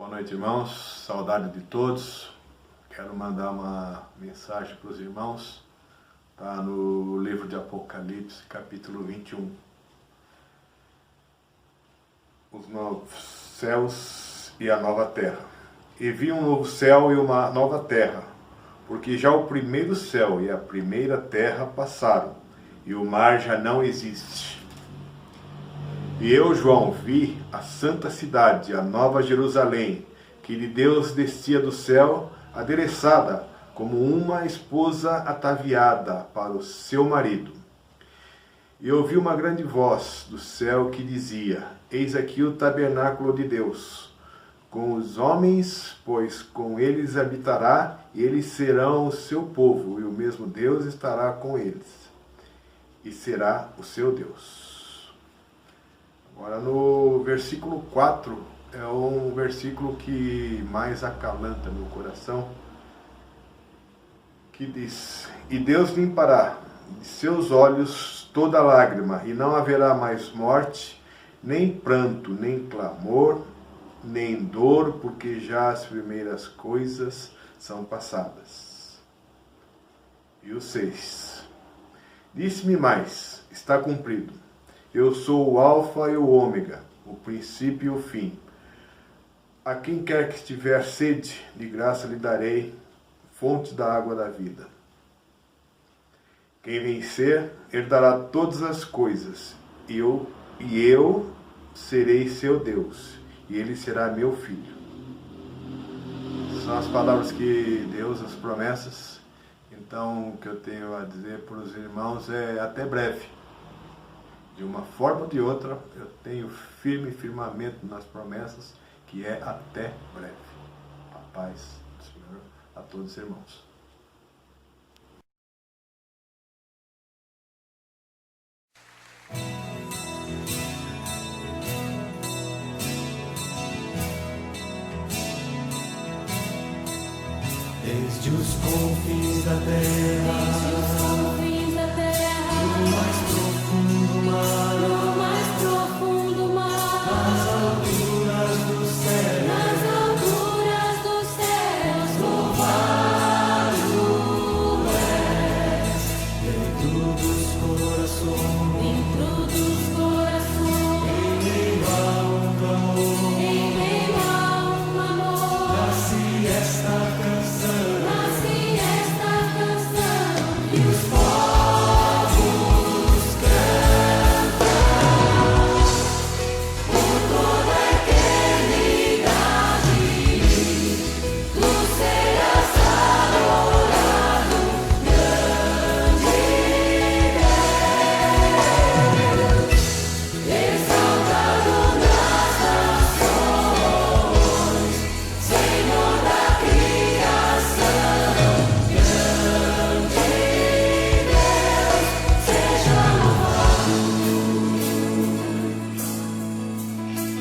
Boa noite, irmãos. Saudade de todos. Quero mandar uma mensagem para os irmãos. Está no livro de Apocalipse, capítulo 21. Os novos céus e a nova terra. E vi um novo céu e uma nova terra, porque já o primeiro céu e a primeira terra passaram, e o mar já não existe. E eu, João, vi a santa cidade, a nova Jerusalém, que de Deus descia do céu, adereçada como uma esposa ataviada para o seu marido. E ouvi uma grande voz do céu que dizia: Eis aqui o tabernáculo de Deus, com os homens, pois com eles habitará, e eles serão o seu povo, e o mesmo Deus estará com eles, e será o seu Deus. Agora no versículo 4, é um versículo que mais acalanta meu coração, que diz: E Deus limpará de seus olhos toda lágrima, e não haverá mais morte, nem pranto, nem clamor, nem dor, porque já as primeiras coisas são passadas. E o 6. Disse-me mais: está cumprido. Eu sou o Alfa e o Ômega, o princípio e o fim. A quem quer que estiver sede, de graça lhe darei fonte da água da vida. Quem vencer, herdará todas as coisas, e eu serei seu Deus, e ele será meu filho. São as palavras que Deus, as promessas. Então, o que eu tenho a dizer para os irmãos é até breve. De uma forma ou de outra, eu tenho firmamento nas promessas, que é até breve. A paz do Senhor a todos os irmãos. Desde os confins da terra, no mais profundo mar, nas alturas dos céus, louvado és, dentro dos corações, em meio a um clamor, nasce esta canção.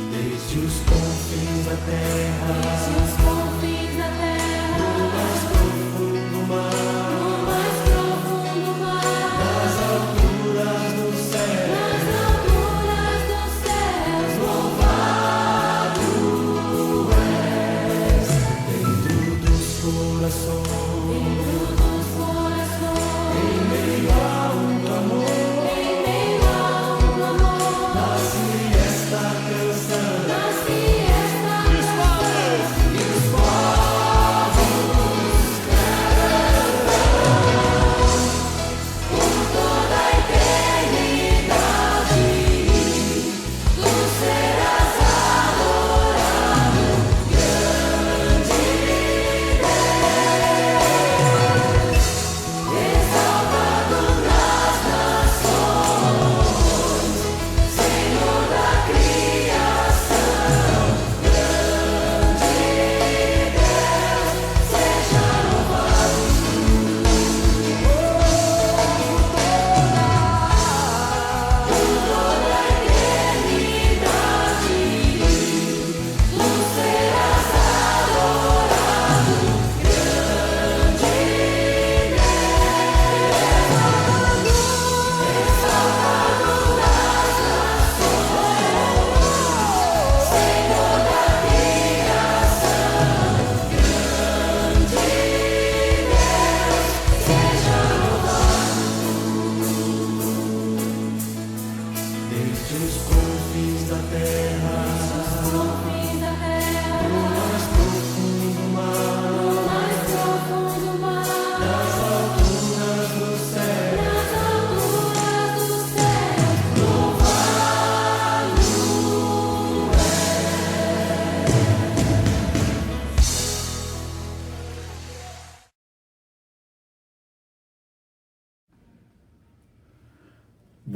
Desde os confins da terra, no mais profundo mar, nas alturas dos céus, louvado és, dentro dos corações, em meio a um clamor, nasce esta canção.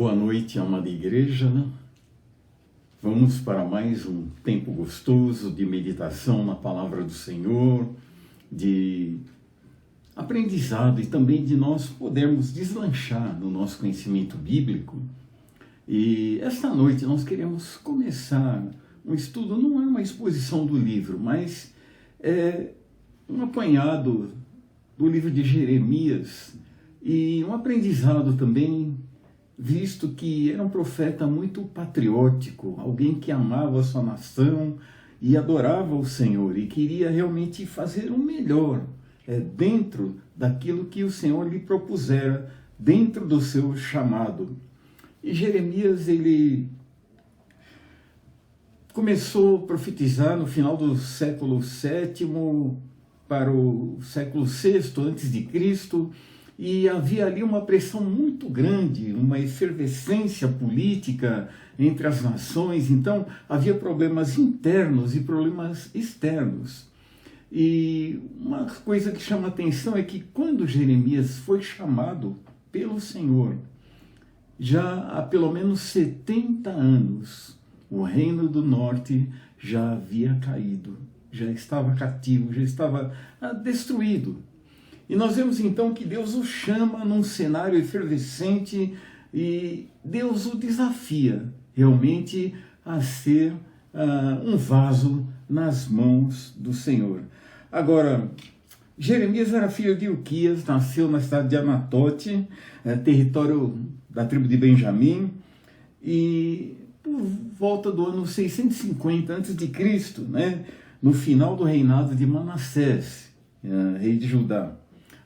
Boa noite, amada igreja. Vamos para mais um tempo gostoso de meditação na palavra do Senhor, de aprendizado e também de nós podermos deslanchar no nosso conhecimento bíblico. E esta noite nós queremos começar um estudo, não é uma exposição do livro, mas é um apanhado do livro de Jeremias e um aprendizado também, visto que era um profeta muito patriótico, alguém que amava a sua nação e adorava o Senhor e queria realmente fazer o melhor dentro daquilo que o Senhor lhe propusera, dentro do seu chamado. E Jeremias, ele começou a profetizar no final do século VII para o século VI antes de Cristo, e havia ali uma pressão muito grande, uma efervescência política entre as nações, então havia problemas internos e problemas externos. E uma coisa que chama atenção é que quando Jeremias foi chamado pelo Senhor, já há pelo menos 70 anos, o reino do norte já havia caído, já estava cativo, já estava destruído. E nós vemos então que Deus o chama num cenário efervescente e Deus o desafia realmente a ser um vaso nas mãos do Senhor. Agora, Jeremias era filho de Ilquias, nasceu na cidade de Anatote, território da tribo de Benjamim, e por volta do ano 650 a.C., né, no final do reinado de Manassés, rei de Judá.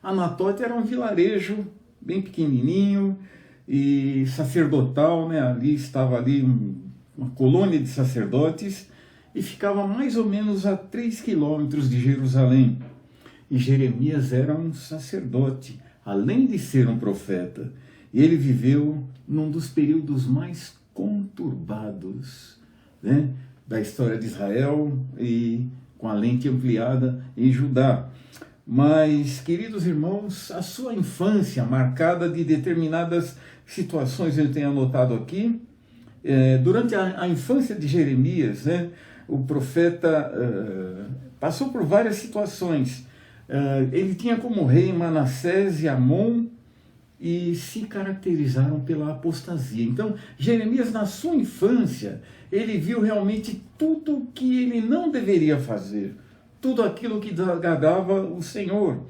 Anatote era um vilarejo bem pequenininho e sacerdotal, né? Ali estava uma colônia de sacerdotes e ficava mais ou menos a 3 quilômetros de Jerusalém. E Jeremias era um sacerdote, além de ser um profeta. E ele viveu num dos períodos mais conturbados, né, da história de Israel e com a lente ampliada em Judá. Mas, queridos irmãos, a sua infância marcada de determinadas situações, eu tenho anotado aqui, durante a infância de Jeremias, né, o profeta passou por várias situações. Ele tinha como rei Manassés e Amon, e se caracterizaram pela apostasia. Então, Jeremias, na sua infância, ele viu realmente tudo o que ele não deveria fazer, tudo aquilo que desagradava o Senhor.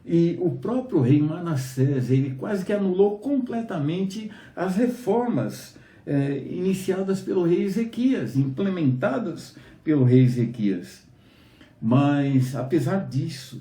E o próprio rei Manassés, ele quase que anulou completamente as reformas iniciadas pelo rei Ezequias, implementadas pelo rei Ezequias. Mas, apesar disso,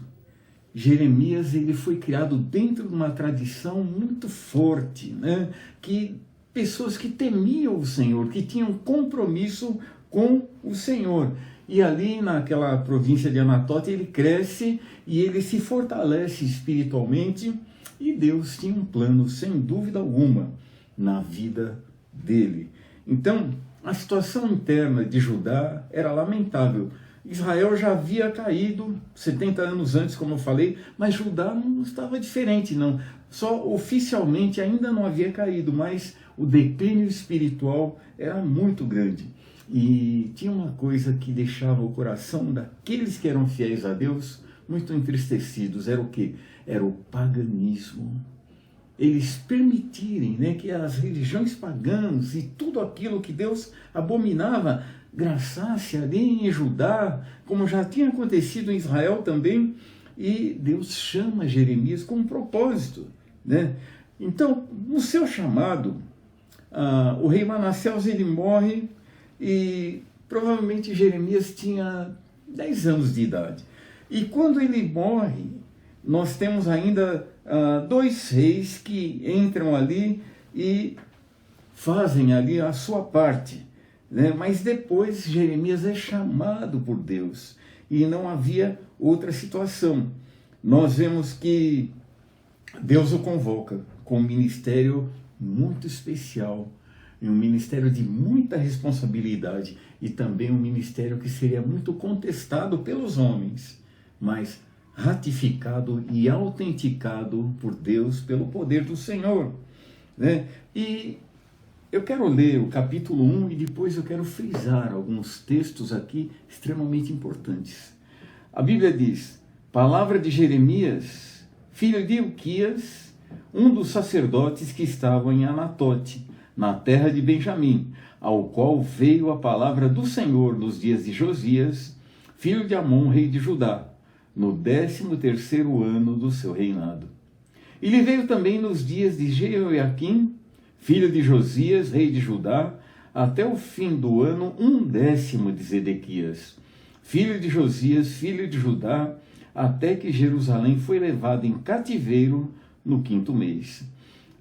Jeremias, ele foi criado dentro de uma tradição muito forte, né? Que pessoas que temiam o Senhor, que tinham compromisso com o Senhor. E ali naquela província de Anatote ele cresce e ele se fortalece espiritualmente, e Deus tinha um plano, sem dúvida alguma, na vida dele. Então, a situação interna de Judá era lamentável. Israel já havia caído 70 anos antes, como eu falei, mas Judá não estava diferente, não. Só oficialmente ainda não havia caído, mas o declínio espiritual era muito grande. E tinha uma coisa que deixava o coração daqueles que eram fiéis a Deus muito entristecidos. Era o quê? Era o paganismo. Eles permitirem, né, que as religiões pagãs e tudo aquilo que Deus abominava graçasse ali em Judá, como já tinha acontecido em Israel também, e Deus chama Jeremias com um propósito, né? Então, no seu chamado, o rei Manassés, ele morre, e provavelmente Jeremias tinha 10 anos de idade. E quando ele morre, nós temos ainda 2 reis que entram ali e fazem ali a sua parte, né? Mas depois Jeremias é chamado por Deus e não havia outra situação. Nós vemos que Deus o convoca com um ministério muito especial, um ministério de muita responsabilidade e também um ministério que seria muito contestado pelos homens, mas ratificado e autenticado por Deus pelo poder do Senhor, né? E eu quero ler o capítulo 1 e depois eu quero frisar alguns textos aqui extremamente importantes. A Bíblia diz: palavra de Jeremias, filho de Ilquias, um dos sacerdotes que estavam em Anatote, na terra de Benjamim, ao qual veio a palavra do Senhor nos dias de Josias, filho de Amon, rei de Judá, no 13º ano do seu reinado. E lhe veio também nos dias de Jeoiaquim, filho de Josias, rei de Judá, até o fim do ano 10º de Zedequias, filho de Josias, filho de Judá, até que Jerusalém foi levada em cativeiro no 5º mês.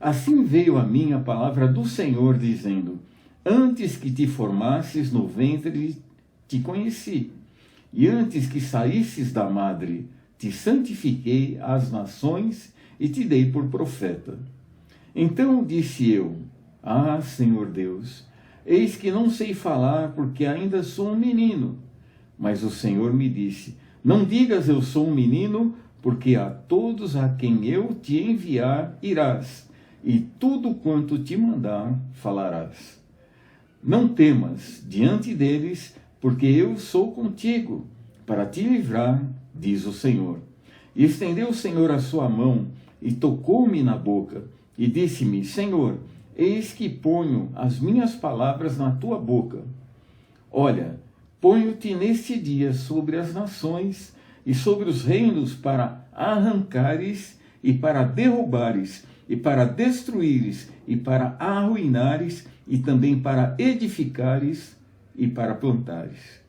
Assim veio a mim a palavra do Senhor, dizendo: antes que te formasses no ventre, te conheci, e antes que saísses da madre, te santifiquei às nações e te dei por profeta. Então disse eu: ah, Senhor Deus, eis que não sei falar, porque ainda sou um menino. Mas o Senhor me disse: não digas eu sou um menino, porque a todos a quem eu te enviar irás, e tudo quanto te mandar falarás. Não temas diante deles, porque eu sou contigo, para te livrar, diz o Senhor. E estendeu o Senhor a sua mão, e tocou-me na boca, e disse-me: Senhor, eis que ponho as minhas palavras na tua boca. Olha, ponho-te neste dia sobre as nações e sobre os reinos, para arrancares e para derrubares, e para destruíres, e para arruinares, e também para edificares e para plantares.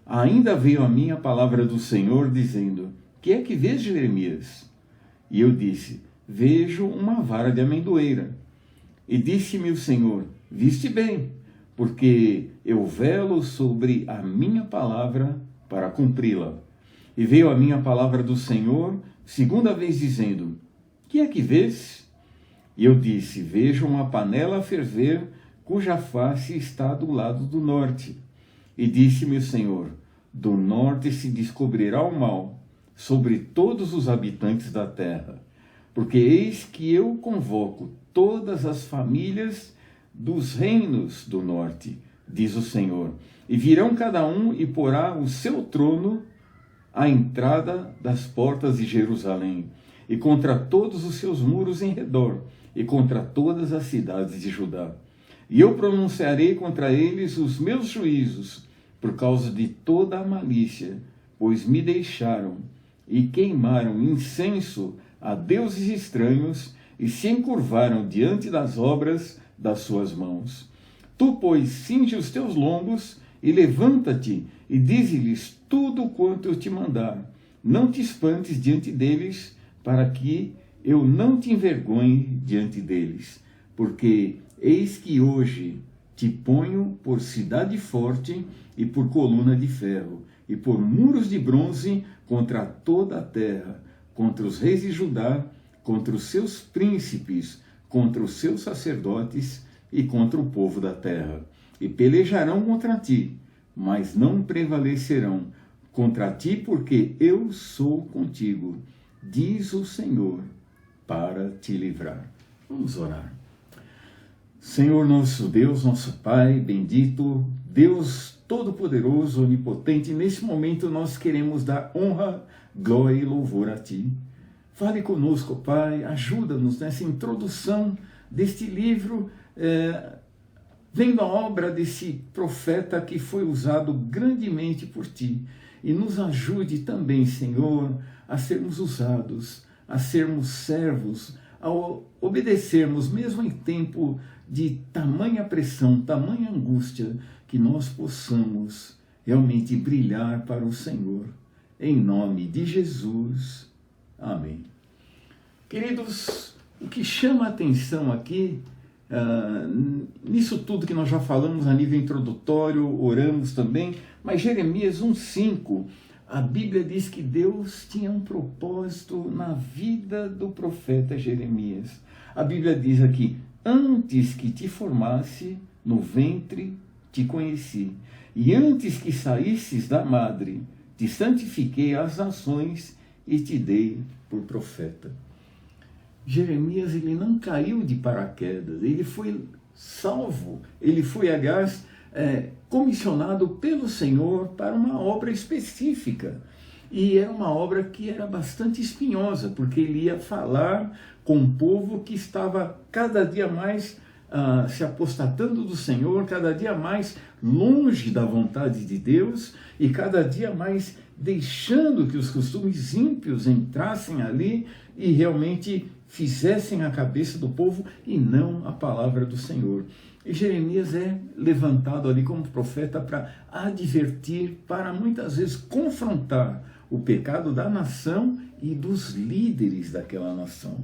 Ainda veio a mim a palavra do Senhor, dizendo: que é que vês, Jeremias? E eu disse: vejo uma vara de amendoeira. E disse-me o Senhor: viste bem, porque eu velo sobre a minha palavra para cumpri-la. E veio a mim a palavra do Senhor, segunda vez, dizendo: que é que vês? E eu disse: vejo uma panela a ferver, cuja face está do lado do norte. E disse-me o Senhor: do norte se descobrirá o mal sobre todos os habitantes da terra, porque eis que eu convoco todas as famílias dos reinos do norte, diz o Senhor, e virão cada um e porá o seu trono à entrada das portas de Jerusalém, e contra todos os seus muros em redor, e contra todas as cidades de Judá. E eu pronunciarei contra eles os meus juízos, por causa de toda a malícia, pois me deixaram e queimaram incenso a deuses estranhos e se encurvaram diante das obras das suas mãos. Tu, pois, cinge os teus lombos e levanta-te e dize-lhes tudo quanto eu te mandar. Não te espantes diante deles, para que eu não te envergonhe diante deles. Porque eis que hoje te ponho por cidade forte e por coluna de ferro, e por muros de bronze contra toda a terra, contra os reis de Judá, contra os seus príncipes, contra os seus sacerdotes e contra o povo da terra. E pelejarão contra ti, mas não prevalecerão contra ti, porque eu sou contigo, diz o Senhor, para te livrar. Vamos orar. Senhor nosso Deus, nosso Pai, bendito, Deus Todo-Poderoso, Onipotente, nesse momento nós queremos dar honra, glória e louvor a Ti. Fale conosco, Pai, ajuda-nos nessa introdução deste livro, vendo a obra desse profeta que foi usado grandemente por Ti. E nos ajude também, Senhor, a sermos usados, a sermos servos, a obedecermos, mesmo em tempo de tamanha pressão, tamanha angústia, que nós possamos realmente brilhar para o Senhor. Em nome de Jesus. Amém. Queridos, o que chama a atenção aqui, nisso tudo que nós já falamos a nível introdutório, oramos também, mas Jeremias 1,5, a Bíblia diz que Deus tinha um propósito na vida do profeta Jeremias. A Bíblia diz aqui: antes que te formasse no ventre, te conheci, e antes que saísses da madre, te santifiquei às nações e te dei por profeta. Jeremias, ele não caiu de paraquedas, ele foi salvo. Ele foi, aliás, comissionado pelo Senhor para uma obra específica. E era uma obra que era bastante espinhosa, porque ele ia falar com um povo que estava cada dia mais se apostatando do Senhor, cada dia mais longe da vontade de Deus e cada dia mais deixando que os costumes ímpios entrassem ali e realmente fizessem a cabeça do povo e não a palavra do Senhor. E Jeremias é levantado ali como profeta para advertir, para muitas vezes confrontar o pecado da nação e dos líderes daquela nação.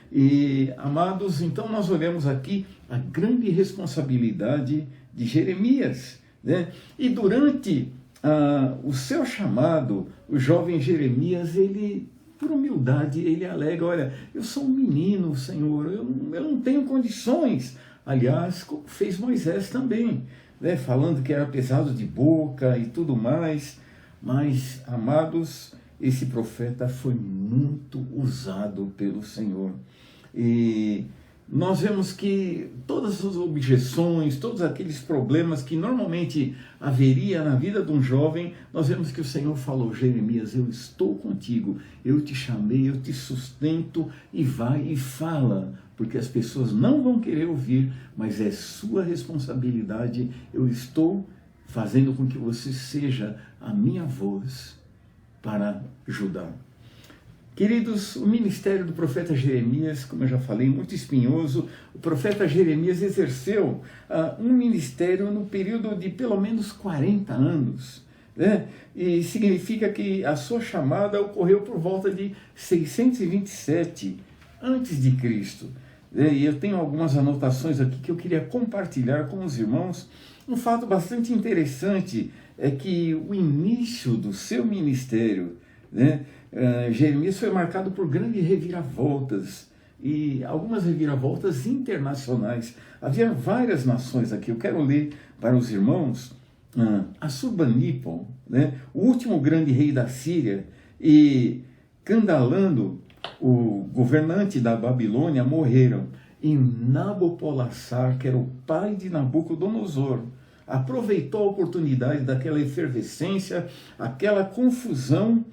E, amados, então nós olhamos aqui a grande responsabilidade de Jeremias, né? E durante o seu chamado, o jovem Jeremias, ele, por humildade, ele alega, olha, eu sou um menino, Senhor, eu não tenho condições. Aliás, como fez Moisés também, né? Falando que era pesado de boca e tudo mais. Mas, amados, esse profeta foi muito usado pelo Senhor. E nós vemos que todas as objeções, todos aqueles problemas que normalmente haveria na vida de um jovem, nós vemos que o Senhor falou, Jeremias, eu estou contigo, eu te chamei, eu te sustento, e vai e fala, porque as pessoas não vão querer ouvir, mas é sua responsabilidade, eu estou fazendo com que você seja a minha voz para ajudar. Queridos, o ministério do profeta Jeremias, como eu já falei, muito espinhoso. O profeta Jeremias exerceu um ministério no período de pelo menos 40 anos, né? E significa que a sua chamada ocorreu por volta de 627 antes de Cristo. E eu tenho algumas anotações aqui que eu queria compartilhar com os irmãos. Um fato bastante interessante é que o início do seu ministério, né, Jeremias foi marcado por grandes reviravoltas, e algumas reviravoltas internacionais. Havia várias nações aqui, eu quero ler para os irmãos. Assurbanipal, né, o último grande rei da Síria, e Candalando, o governante da Babilônia, morreram. E Nabopolassar, que era o pai de Nabucodonosor, aproveitou a oportunidade daquela efervescência, aquela confusão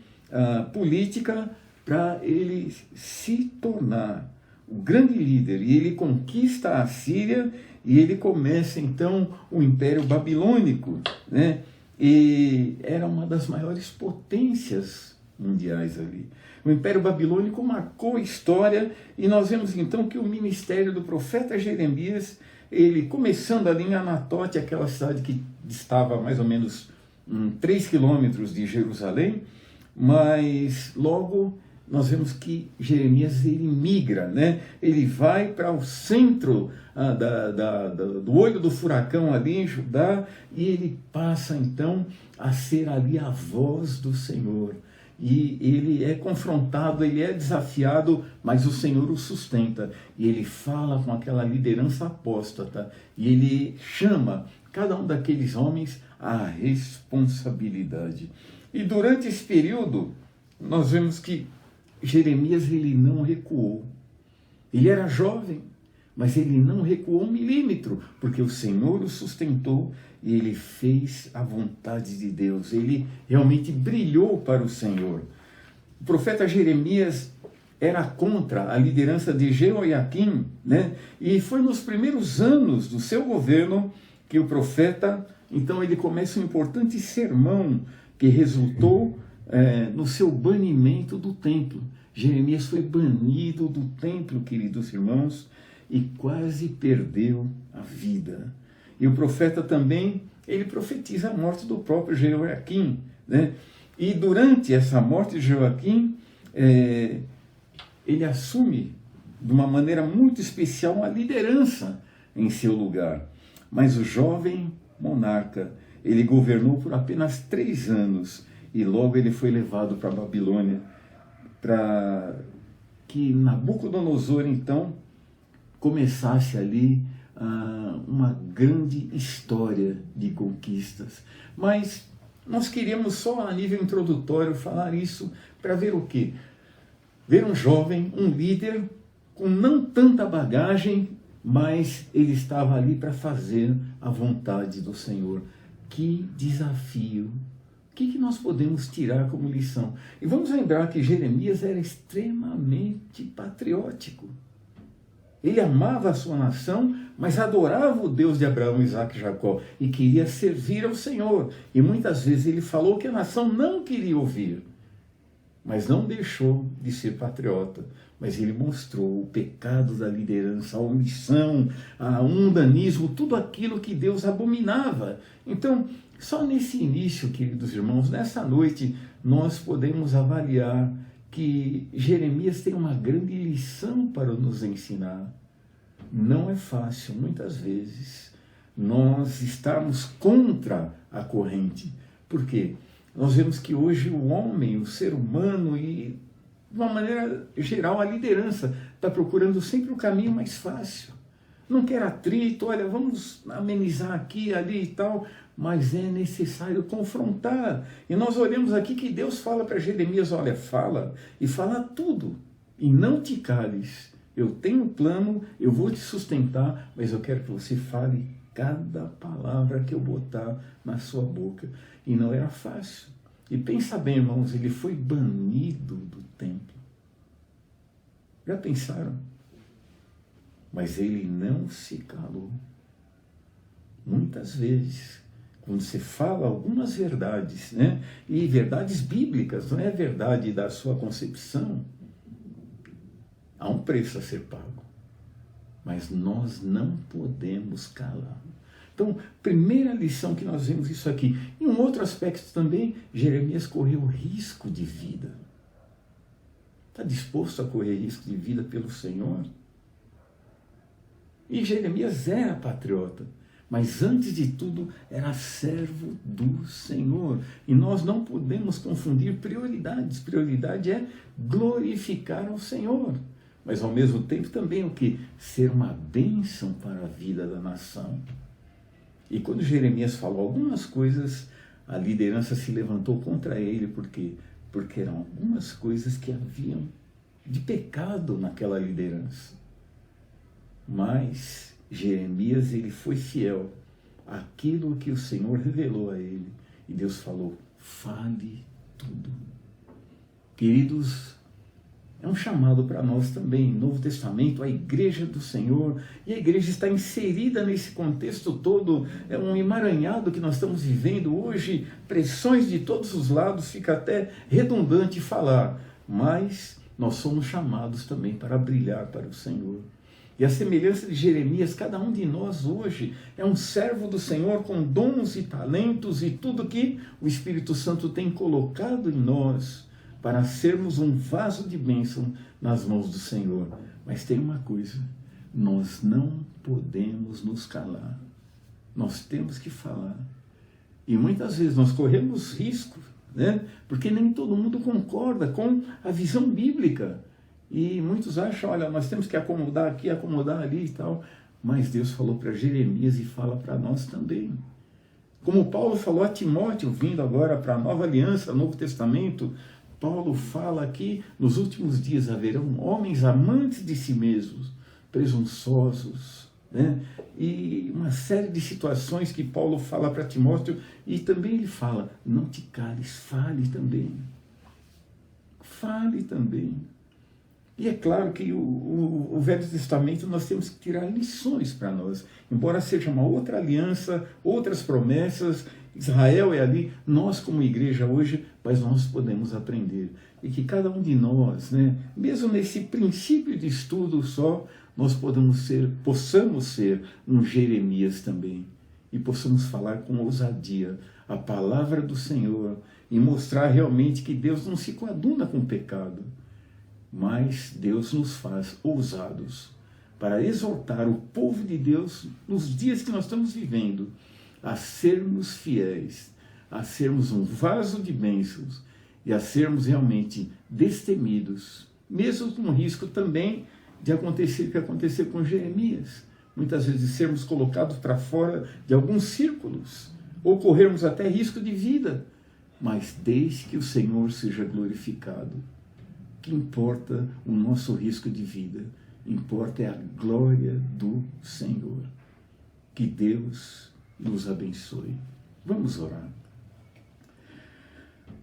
política, para ele se tornar o grande líder. E ele conquista a Síria e ele começa então o Império Babilônico, né? E era uma das maiores potências mundiais ali. O Império Babilônico marcou a história, e nós vemos então que o ministério do profeta Jeremias, ele começando ali em Anatote, aquela cidade que estava mais ou menos 3 quilômetros de Jerusalém, mas logo nós vemos que Jeremias ele migra, né? Ele vai para o centro do olho do furacão ali em Judá, e ele passa então a ser ali a voz do Senhor. E ele é confrontado, ele é desafiado, mas o Senhor o sustenta. E ele fala com aquela liderança apóstata, e ele chama cada um daqueles homens à responsabilidade. E durante esse período, nós vemos que Jeremias ele não recuou. Ele era jovem, mas ele não recuou 1 milímetro, porque o Senhor o sustentou e ele fez a vontade de Deus. Ele realmente brilhou para o Senhor. O profeta Jeremias era contra a liderança de Jeoiaquim, né? E foi nos primeiros anos do seu governo que o profeta, então ele começa um importante sermão que resultou no seu banimento do templo. Jeremias foi banido do templo, queridos irmãos, e quase perdeu a vida. E o profeta também, ele profetiza a morte do próprio Jeoiaquim, né? E durante essa morte de Jeoiaquim, ele assume de uma maneira muito especial uma liderança em seu lugar. Mas o jovem monarca, ele governou por apenas 3 anos, e logo ele foi levado para a Babilônia, para que Nabucodonosor então começasse ali uma grande história de conquistas. Mas nós queríamos só a nível introdutório falar isso para ver o quê? Ver um jovem, um líder com não tanta bagagem, mas ele estava ali para fazer a vontade do Senhor. Que desafio! O que nós podemos tirar como lição? E vamos lembrar que Jeremias era extremamente patriótico. Ele amava a sua nação, mas adorava o Deus de Abraão, Isaque e Jacó e queria servir ao Senhor. E muitas vezes ele falou que a nação não queria ouvir, mas não deixou de ser patriota. Mas ele mostrou o pecado da liderança, a omissão, o mundanismo, tudo aquilo que Deus abominava. Então, só nesse início, queridos irmãos, nessa noite, nós podemos avaliar que Jeremias tem uma grande lição para nos ensinar. Não é fácil, muitas vezes, nós estarmos contra a corrente. Por quê? Nós vemos que hoje o homem, o ser humano e, de uma maneira geral, a liderança está procurando sempre o caminho mais fácil. Não quer atrito, olha, vamos amenizar aqui, ali e tal, mas é necessário confrontar. E nós olhamos aqui que Deus fala para Jeremias, olha, fala e fala tudo, e não te cales. Eu tenho um plano, eu vou te sustentar, mas eu quero que você fale cada palavra que eu botar na sua boca. E não era fácil. E pensa bem, irmãos, ele foi banido do templo. Já pensaram? Mas ele não se calou. Muitas vezes, quando você fala algumas verdades, né? E verdades bíblicas, não é verdade da sua concepção, há um preço a ser pago. Mas nós não podemos calar. Então, primeira lição que nós vemos isso aqui. Em um outro aspecto também, Jeremias correu risco de vida. Está disposto a correr risco de vida pelo Senhor? E Jeremias era patriota, mas antes de tudo era servo do Senhor. E nós não podemos confundir prioridades. Prioridade é glorificar ao Senhor. Mas ao mesmo tempo também o que? Ser uma bênção para a vida da nação. E quando Jeremias falou algumas coisas, a liderança se levantou contra ele. Por quê? Porque eram algumas coisas que haviam de pecado naquela liderança. Mas Jeremias, ele foi fiel àquilo que o Senhor revelou a ele. E Deus falou, fale tudo. Queridos, é um chamado para nós também, Novo Testamento, a igreja do Senhor, e a igreja está inserida nesse contexto todo, é um emaranhado que nós estamos vivendo hoje, pressões de todos os lados, fica até redundante falar, mas nós somos chamados também para brilhar para o Senhor. E a semelhança de Jeremias, cada um de nós hoje é um servo do Senhor com dons e talentos e tudo que o Espírito Santo tem colocado em nós, para sermos um vaso de bênção nas mãos do Senhor. Mas tem uma coisa, nós não podemos nos calar. Nós temos que falar. E muitas vezes nós corremos risco, né? Porque nem todo mundo concorda com a visão bíblica. E muitos acham, olha, nós temos que acomodar aqui, acomodar ali e tal. Mas Deus falou para Jeremias e fala para nós também. Como Paulo falou a Timóteo, vindo agora para a nova aliança, Novo Testamento, Paulo fala aqui, nos últimos dias haverão homens amantes de si mesmos, presunçosos, né? E uma série de situações que Paulo fala para Timóteo, e também ele fala, não te cales, fale também. Fale também. E é claro que o Velho Testamento nós temos que tirar lições para nós, embora seja uma outra aliança, outras promessas, Israel é ali, nós como igreja hoje, mas nós podemos aprender. E que cada um de nós, né, mesmo nesse princípio de estudo só, nós possamos ser um Jeremias também. E possamos falar com ousadia a palavra do Senhor e mostrar realmente que Deus não se coaduna com o pecado, mas Deus nos faz ousados para exortar o povo de Deus nos dias que nós estamos vivendo, a sermos fiéis, a sermos um vaso de bênçãos e a sermos realmente destemidos, mesmo com o risco também de acontecer o que aconteceu com Jeremias. Muitas vezes sermos colocados para fora de alguns círculos, ou corrermos até risco de vida, mas desde que o Senhor seja glorificado. Que importa o nosso risco de vida? importa é a glória do Senhor. Que Deus nos abençoe. Vamos orar.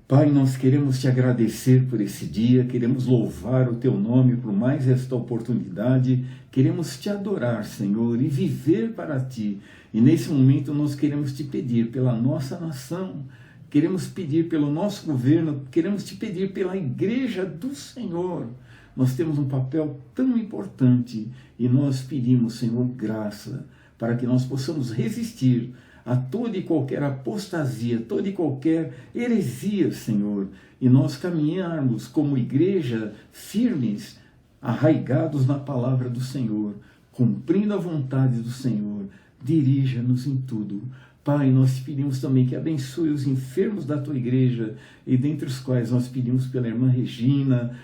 Pai, nós queremos te agradecer por esse dia, queremos louvar o teu nome por mais esta oportunidade, queremos te adorar, Senhor, e viver para ti. E nesse momento nós queremos te pedir pela nossa nação, queremos pedir pelo nosso governo, queremos te pedir pela igreja do Senhor. Nós temos um papel tão importante e nós pedimos, Senhor, graça para que nós possamos resistir a toda e qualquer apostasia, toda e qualquer heresia, Senhor, e nós caminharmos como igreja firmes, arraigados na palavra do Senhor, cumprindo a vontade do Senhor. Dirija-nos em tudo. Pai, nós te pedimos também que abençoe os enfermos da tua igreja, e dentre os quais nós pedimos pela irmã Regina,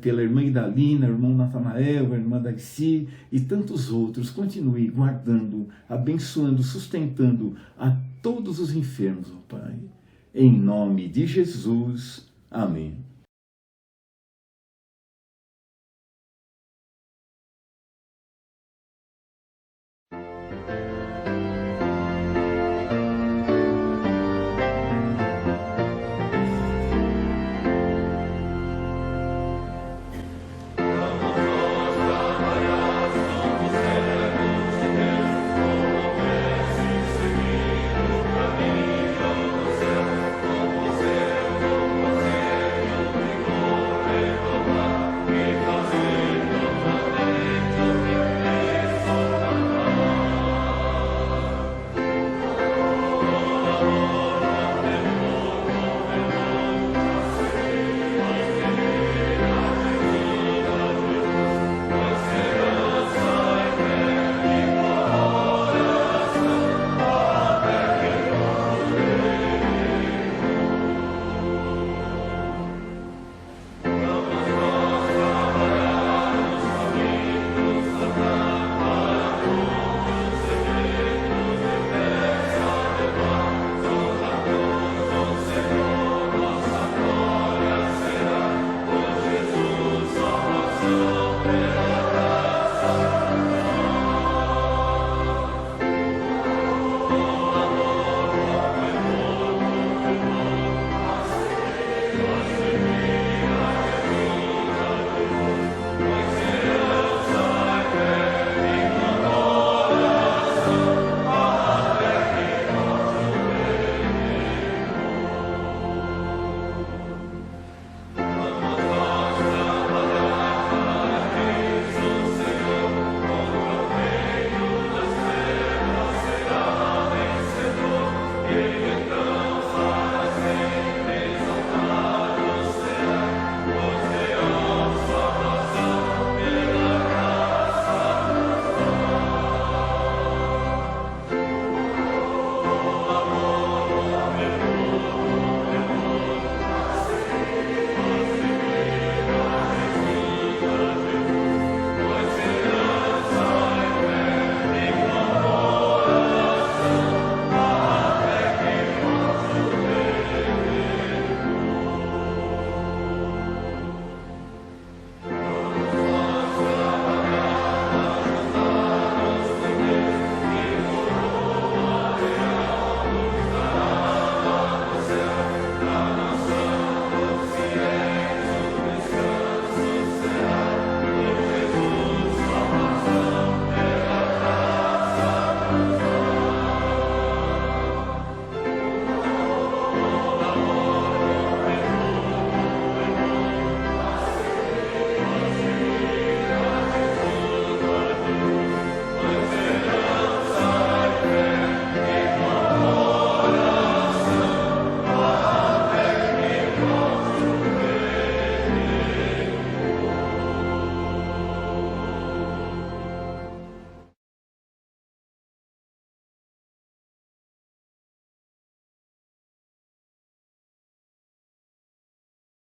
pela irmã Idalina, o irmão Natanael, a irmã Darcy e tantos outros. Continue guardando, abençoando, sustentando a todos os enfermos, ó Pai. Em nome de Jesus. Amém.